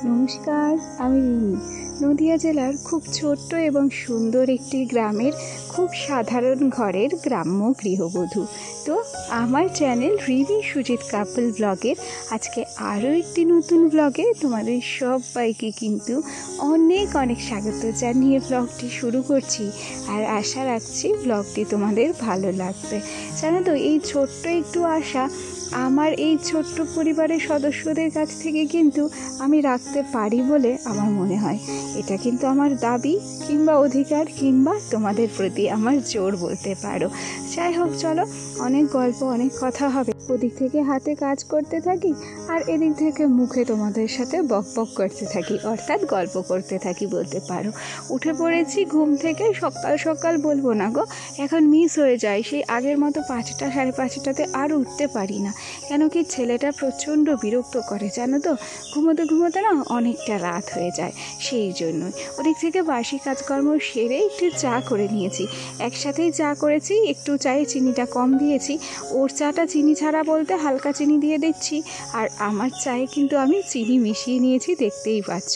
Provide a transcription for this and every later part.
নমস্কার, আমি রিমি। নদিয়া জেলার খুব ছোট্ট এবং সুন্দর একটি গ্রামের খুব সাধারণ ঘরের গ্রাম্য গৃহবধূ। তো আমার চ্যানেল রিমি সুজিত কাপল ব্লগের আজকে আরও একটি নতুন ব্লগে তোমাদের সবাইকে কিন্তু অনেক অনেক স্বাগত জানিয়ে ব্লগটি শুরু করছি। আর আশা রাখছি ব্লগটি তোমাদের ভালো লাগবে। জানো তো, এই ছোট্ট একটু আশা আমার এই ছোট্ট পরিবারের সদস্যদের কাছ থেকে কিন্তু আমি রাখতে পারি বলে আমার মনে হয়। এটা কিন্তু আমার দাবি কিংবা অধিকার কিংবা তোমাদের প্রতি আমার জোর বলতে পারো। যাই হোক, চলো, অনেক গল্প অনেক কথা হবে। ওদিক থেকে হাতে কাজ করতে থাকি আর এদিক থেকে মুখে তোমাদের সাথে বক বক করতে থাকি, অর্থাৎ গল্প করতে থাকি বলতে পারো। উঠে পড়েছি ঘুম থেকে, সকাল সকাল বলবো না গো, এখন মিস হয়ে যায়। সেই আগের মতো 5টা সাড়ে 5টাতে আর উঠতে পারি না, কেন কি ছেলেটা প্রচণ্ড বিরক্ত করে জানো তো। ঘুমোতে ঘুমোতে না অনেকটা রাত হয়ে যায়, সেই জন্যই ওদিক থেকে বাসি কাজকর্ম সেরে একটু চা করে নিয়েছি। একসাথেই চা করেছি, একটু চায়ে চিনিটা কম দিয়েছি। ওর চাটা চিনি ছাড়া বলতে হালকা চিনি দিয়ে দিচ্ছি, আর আমার চায়ে কিন্তু আমি চিনি মিশিয়ে নিয়েছি, দেখতেই পাচ্ছ।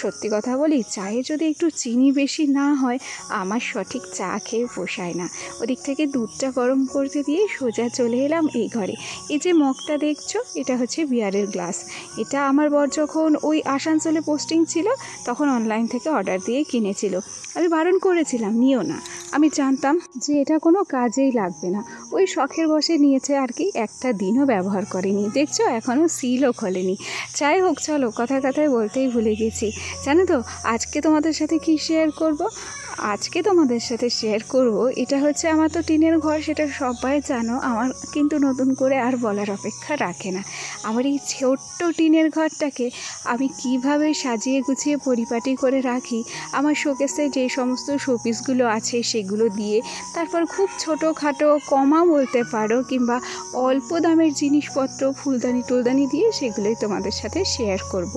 সত্যি কথা বলি, চায়ে যদি একটু চিনি বেশি না হয় আমার সঠিক চা খেয়ে পোষায় না। ওদিক থেকে দুধটা গরম করতে দিয়ে সোজা চলে এলাম এই ঘরে। এই যে মগটা দেখছো, এটা হচ্ছে বিয়ারের গ্লাস। এটা আমার বর যখন ওই আসানসোলে পোস্টিং ছিল তখন অনলাইন থেকে অর্ডার দিয়ে কিনেছিল। আমি বারণ করেছিলাম নিও না, আমি জানতাম যে এটা কোনো কাজেই লাগবে না। ওই শখের বসে নিয়েছে আর কি, একটা দিনও ব্যবহার করেনি। দেখছো এখনও সিলও খোলেনি। যাই হোক, চলো, কথায় বলতেই ভুলে গেছি। জানো তো আজকে তোমাদের সাথে কি শেয়ার করব? আজকে তোমাদের সাথে শেয়ার করব, এটা হচ্ছে আমার তো টিনের ঘর, সেটা সবাই জানো। আমার কিন্তু নতুন করে আর বলার অপেক্ষা রাখে না। আমার এই ছোট্ট টিনের ঘরটাকে আমি কিভাবে সাজিয়ে গুছিয়ে পরিপাটি করে রাখি, আমার শোকেসে যে সমস্ত শোপিসগুলো আছে সেগুলো দিয়ে, তারপর খুব ছোটোখাটো কমা বলতে পারো কিংবা অল্প দামের জিনিসপত্র ফুলদানি টুলদানি দিয়ে সেগুলোই তোমাদের সাথে শেয়ার করব।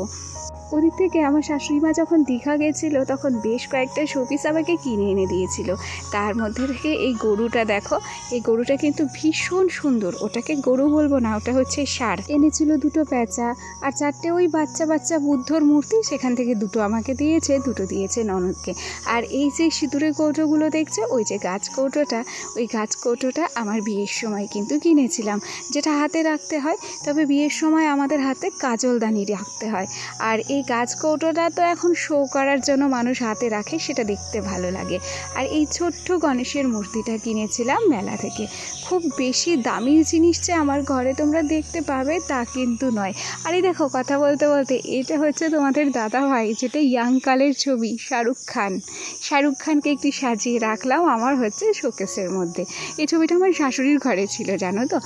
ওদিক থেকে আমার শাশুড়িমা যখন দীঘা গেছিলো তখন বেশ কয়েকটা শোপিস আমাকে কিনে এনে দিয়েছিল। তার মধ্যে থেকে এই গরুটা দেখো, এই গরুটা কিন্তু ভীষণ সুন্দর। ওটাকে গরু বলবো না, ওটা হচ্ছে ষাঁড়। এনেছিল 2টো প্যাঁচা আর 4টে ওই বাচ্চা বাচ্চা বুদ্ধর মূর্তি, সেখান থেকে 2টো আমাকে দিয়েছে, 2টো দিয়েছে ননদকে। আর এই যে সিঁদুরের কৌটোগুলো দেখছো, ওই যে গাছ কৌটোটা, ওই গাছ কৌটোটা আমার বিয়ের সময় কিন্তু কিনেছিলাম, যেটা হাতে রাখতে হয়। তবে বিয়ের সময় আমাদের হাতে কাজলদানি রাখতে হয়। আর এই গাছ কৌটোটা তো এখন শো করার জন্য মানুষ হাতে রাখে, সেটা দেখতে ভালো লাগে। আর এই ছোট্ট গণেশের মূর্তিটা কিনেছিলাম মেলা থেকে। খুব বেশি দামি জিনিস যে আমার ঘরে তোমরা দেখতে পাবে তা কিন্তু নয়। আর এই দেখো, কথা বলতে বলতে, এটা হচ্ছে তোমাদের দাদা ভাই, যেটা ইয়াংকালের ছবি, শাহরুখ খানকে একটু সাজিয়ে রাখলাম আমার হচ্ছে শোকেসের মধ্যে। এই ছবিটা আমার শাশুড়ির ঘরে ছিল জানো তো,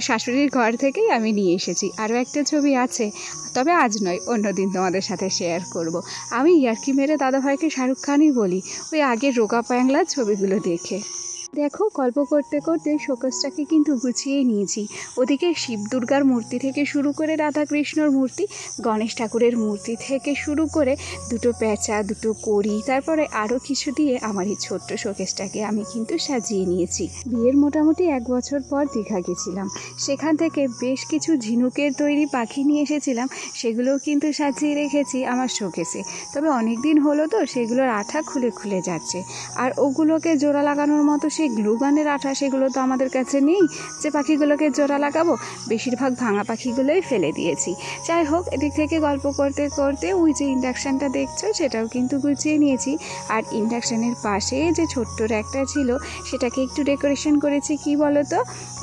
শাশুড়ির ঘর থেকেই আমি নিয়ে এসেছি। আরও একটা ছবি আছে, তবে আজ নয়, অন্যদিন তোমাদের সাথে শেয়ার করব। আমি ইয়ার্কি মেরে দাদাভাইকে শাহরুখ খানই বলি, ওই আগের রোগা পায়ংলার ছবিগুলো দেখে। দেখো, গল্প করতে করতে শোকেসটাকে কিন্তু গুছিয়ে নিয়েছি। ওদিকে শিব দুর্গার মূর্তি থেকে শুরু করে রাধাকৃষ্ণর মূর্তি, গণেশ ঠাকুরের মূর্তি থেকে শুরু করে 2টো প্যাঁচা, 2টো কড়ি, তারপরে আরও কিছু দিয়ে আমার এই ছোট্ট শোকেসটাকে আমি কিন্তু সাজিয়ে নিয়েছি। বিয়ের মোটামুটি 1 বছর পর দীঘা গেছিলাম, সেখান থেকে বেশ কিছু ঝিনুকের তৈরি পাখি নিয়ে এসেছিলাম, সেগুলোও কিন্তু সাজিয়ে রেখেছি আমার শোকেসে। তবে অনেক দিন হলো তো সেগুলোর আঠা খুলে খুলে যাচ্ছে, আর ওগুলোকে জোড়া লাগানোর মতো সেই গ্লুগানের আঠা সেগুলো তো আমাদের কাছে নেই যে পাখিগুলোকে জোড়া লাগাবো। বেশিরভাগ ভাঙা পাখিগুলোই ফেলে দিয়েছি। যাই হোক, এদিক থেকে গল্প করতে করতে ওই যে ইন্ডাকশানটা দেখছো সেটাও কিন্তু গুছিয়ে নিয়েছি। আর ইন্ডাকশানের পাশে যে ছোট্ট র্যাকটা ছিল সেটাকে একটু ডেকোরেশন করেছি। কি বলো তো,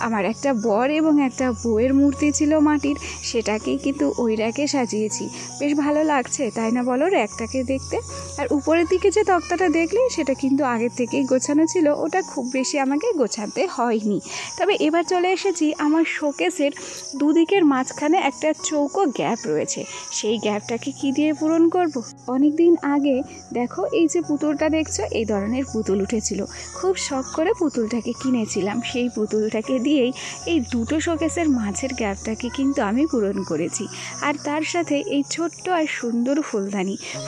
আমার একটা বর এবং একটা বউয়ের মূর্তি ছিল মাটির, সেটাকেই কিন্তু ওই র্যাকে সাজিয়েছি। বেশ ভালো লাগছে তাই না বলো র্যাকটাকে দেখতে? আর উপরের দিকে যে তক্তাটা দেখলে সেটা কিন্তু আগের থেকেই গোছানো ছিল, ওটা খুব বেশি আমাকে গোছাতে হয়নি। তবে এবার চলে এসেছি আমার শোকেসের দুদিকের মাঝখানে একটা চৌকো গ্যাপ রয়েছে, সেই গ্যাপটাকে কি দিয়ে পূরণ করব? অনেক দিন আগে দেখো, এই যে পুতুলটা দেখছো, এই ধরনের পুতুল উঠেছিল, খুব শখ করে পুতুলটাকে কিনেছিলাম। সেই পুতুলটাকে দিয়েই এই 2টো শোকেসের মাঝের গ্যাপটাকে কিন্তু আমি পূরণ করেছি। আর তার সাথে এই ছোট্ট আর সুন্দর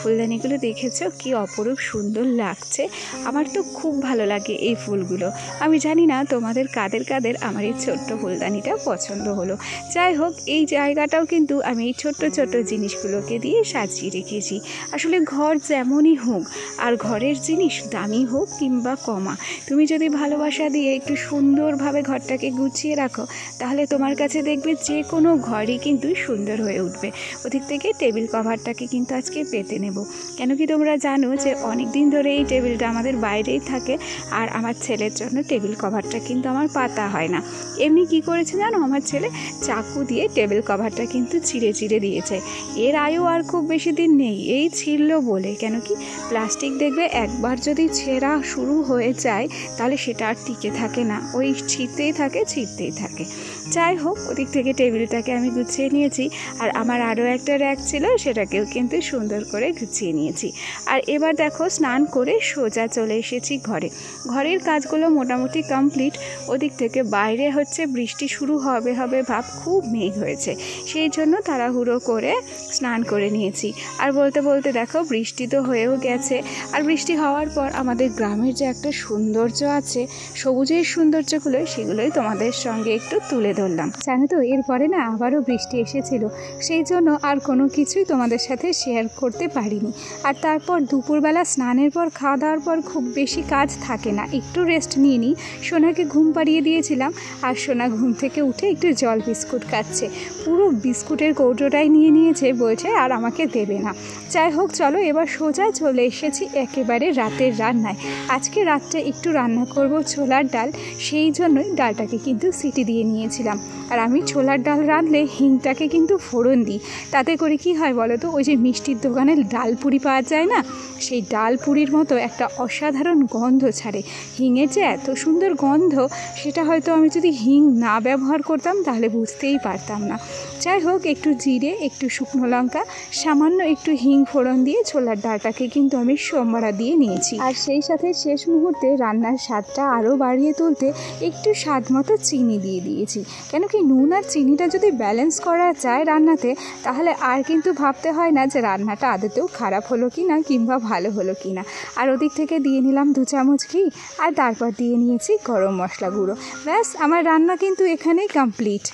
ফুলদানিগুলো দেখেছো কি অপরূপ সুন্দর লাগছে। আমার তো খুব ভালো লাগে এই ফুলগুলো ফুলগুলো। আমি জানি না তোমাদের কাদের কাদের আমার এই ছোট্ট ফুলদানিটা পছন্দ হলো। যাই হোক, এই জায়গাটাও কিন্তু আমি এই ছোট্ট ছোট্ট জিনিসগুলোকে দিয়ে সাজিয়ে রেখেছি। আসলে ঘর যেমনই হোক, আর ঘরের জিনিস দামি হোক কিংবা কমা, তুমি যদি ভালোবাসা দিয়ে একটু সুন্দরভাবে ঘরটাকে গুছিয়ে রাখো, তাহলে তোমার কাছে দেখবে যে কোনো ঘরই কিন্তু সুন্দর হয়ে উঠবে। ওদিক থেকে টেবিল কভারটাকে কিন্তু আজকে পেতে নেব। কেন কি তোমরা জানো যে অনেক দিন ধরে এই টেবিলটা আমাদের বাইরেই থাকে, আর আমার ছেলের জন্য টেবিল কভারটা কিন্তু আমার পাতা হয় না। এমনি কি করেছে জানো, আমার ছেলে চাকু দিয়ে টেবিল কভারটা কিন্তু চিড়ে চিড়ে দিয়েছে। এর আয়ু আর খুব বেশি দিন নেই, এই ছিঁড়ল বলে। কেন কি প্লাস্টিক দেখবে একবার যদি ছেঁড়া শুরু হয়ে যায় তাহলে সেটা আর টিকে থাকে না, ওই ছিঁড়তেই থাকে। যাই হোক, ওদিক থেকে টেবিলটাকে আমি গুছিয়ে নিয়েছি, আর আমার আরও একটা র্যাক ছিল সেটাকেও কিন্তু সুন্দর করে গুছিয়ে নিয়েছি। আর এবার দেখো, স্নান করে সোজা চলে এসেছি ঘরের কাজগুলো মোটামুটি কমপ্লিট। ওদিক থেকে বাইরে হচ্ছে বৃষ্টি শুরু হবে ভাব, খুব মেঘ হয়েছে, সেই জন্য তাড়াহুড়ো করে স্নান করে নিয়েছি। আর বলতে বলতে দেখো বৃষ্টি তো হয়েও গেছে। আর বৃষ্টি হওয়ার পর আমাদের গ্রামের যে একটা সৌন্দর্য আছে, সবুজের সৌন্দর্যগুলো, সেগুলোই তোমাদের সঙ্গে একটু তুলে ধরলাম। জানো তো, এরপরে না আবারও বৃষ্টি এসেছিল, সেই জন্য আর কোনো কিছুই তোমাদের সাথে শেয়ার করতে পারিনি। আর তারপর দুপুরবেলা স্নানের পর খাওয়া দাওয়ার পর খুব বেশি কাজ থাকে না, একটু রেস্ট নিয়ে নিই। সোনাকে ঘুম পাড়িয়ে দিয়েছিলাম, আর সোনা ঘুম থেকে উঠে একটু জল বিস্কুট খাচ্ছে। পুরো বিস্কুটের কৌটোটাই নিয়ে নিয়েছে, বলছে আর আমাকে দেবে না। যাই হোক, চলো এবার সোজা চলে এসেছি একেবারে রাতের রান্নায়। আজকে রাত্রে একটু রান্না করব ছোলার ডাল, সেই জন্যই ডালটাকে কিন্তু সিটি দিয়ে নিয়েছিলাম। আর আমি ছোলার ডাল রাঁধলে হিংটাকে কিন্তু ফোড়ন দিই, তাতে করে কি হয় বলো তো, ওই যে মিষ্টির দোকানে ডাল পুরি পাওয়া যায় না, সেই ডাল পুরির মতো একটা অসাধারণ গন্ধ ছাড়ে। হিঙের যে এত সুন্দর গন্ধ, সেটা হয়তো আমি যদি হিং না ব্যবহার করতাম তাহলে বুঝতেই পারতাম না। যাই হোক, একটু জিরে, একটু শুকনো লঙ্কা, সামান্য একটু হিং ফোড়ন দিয়ে ছোলার ডালটাকে কিন্তু আমি সোমবারা দিয়ে নিয়েছি। আর সেই সাথে শেষ মুহূর্তে রান্নার স্বাদটা আরও বাড়িয়ে তুলতে একটু স্বাদ মতো চিনি দিয়ে দিয়েছি। কেন কি নুন আর চিনিটা যদি ব্যালেন্স করা যায় রান্নাতে, তাহলে আর কিন্তু ভাবতে হয় না যে রান্নাটা আদতেও খারাপ হলো কি না কিংবা ভালো হলো কি না। আর ওদিক থেকে দিয়ে নিলাম 2 চামচ ঘি, আর তারপর দিয়ে নিয়েছি গরম মশলা গুঁড়ো। ব্যাস, আমার রান্না কিন্তু এখানেই কমপ্লিট।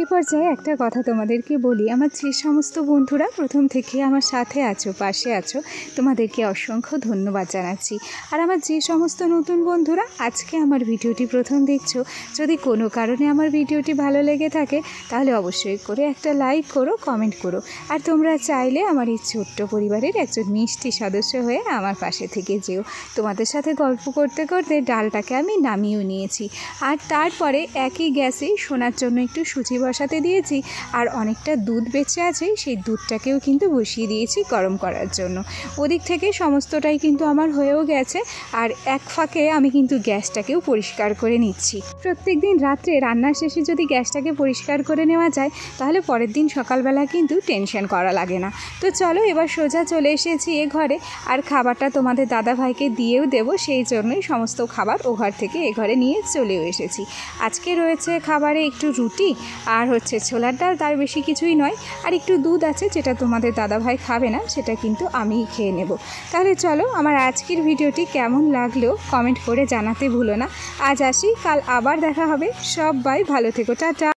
এ পর্যায়ে একটা কথা তোমাদেরকে বলি, আমার যে সমস্ত বন্ধুরা প্রথম থেকে আমার সাথে আছো, পাশে আছো, তোমাদেরকে অসংখ্য ধন্যবাদ জানাচ্ছি। আর আমার যে সমস্ত নতুন বন্ধুরা আজকে আমার ভিডিওটি প্রথম দেখছো, যদি কোনো কারণে আমার ভিডিওটি ভালো লেগে থাকে, তাহলে অবশ্যই করে একটা লাইক করো, কমেন্ট করো। আর তোমরা চাইলে আমার এই ছোট্ট পরিবারের একজন মিষ্টি সদস্য হয়ে আমার পাশে থেকে যেও। তোমাদের সাথে গল্প করতে করতে ডালটাকে আমি নামিয়েও নিয়েছি। আর তারপরে একই গ্যাসে সোনার জন্য একটু সুজি বসাতে দিয়েছি, আর অনেকটা দুধ বেঁচে আছে, সেই দুধটাকেও কিন্তু বসিয়ে দিয়েছি গরম করার জন্য। ওদিক থেকে সমস্তটাই কিন্তু আমার হয়েও গেছে। আর এক ফাঁকে আমি কিন্তু গ্যাসটাকেও পরিষ্কার করে নিচ্ছি। প্রত্যেক দিন রাত্রে রান্নার শেষে যদি গ্যাসটাকে পরিষ্কার করে নেওয়া যায়, তাহলে পরের দিন সকালবেলা কিন্তু টেনশন করা লাগে না। তো চলো এবার সোজা চলে এসেছি এ ঘরে, আর খাবারটা তোমাদের দাদাভাইকে দিয়েও দেবো, সেই জন্যই সমস্ত খাবার ও ঘর থেকে এ ঘরে নিয়ে চলেও এসেছি। আজকে রয়েছে খাবারে একটু রুটি আর হচ্ছে ছোলার ডাল, তার বেশি কিছুই নয়। আর একটু দুধ আছে, যেটা তোমাদের দাদাভাই খাবে না, সেটা কিন্তু আমিই খেয়ে নেব। তাহলে চলো, আমার আজকের ভিডিওটি কেমন লাগলো কমেন্ট করে জানাতে ভুলো না। আজ আসি, কাল আবার দেখা হবে। সবাই ভালো থেকো, টাটা।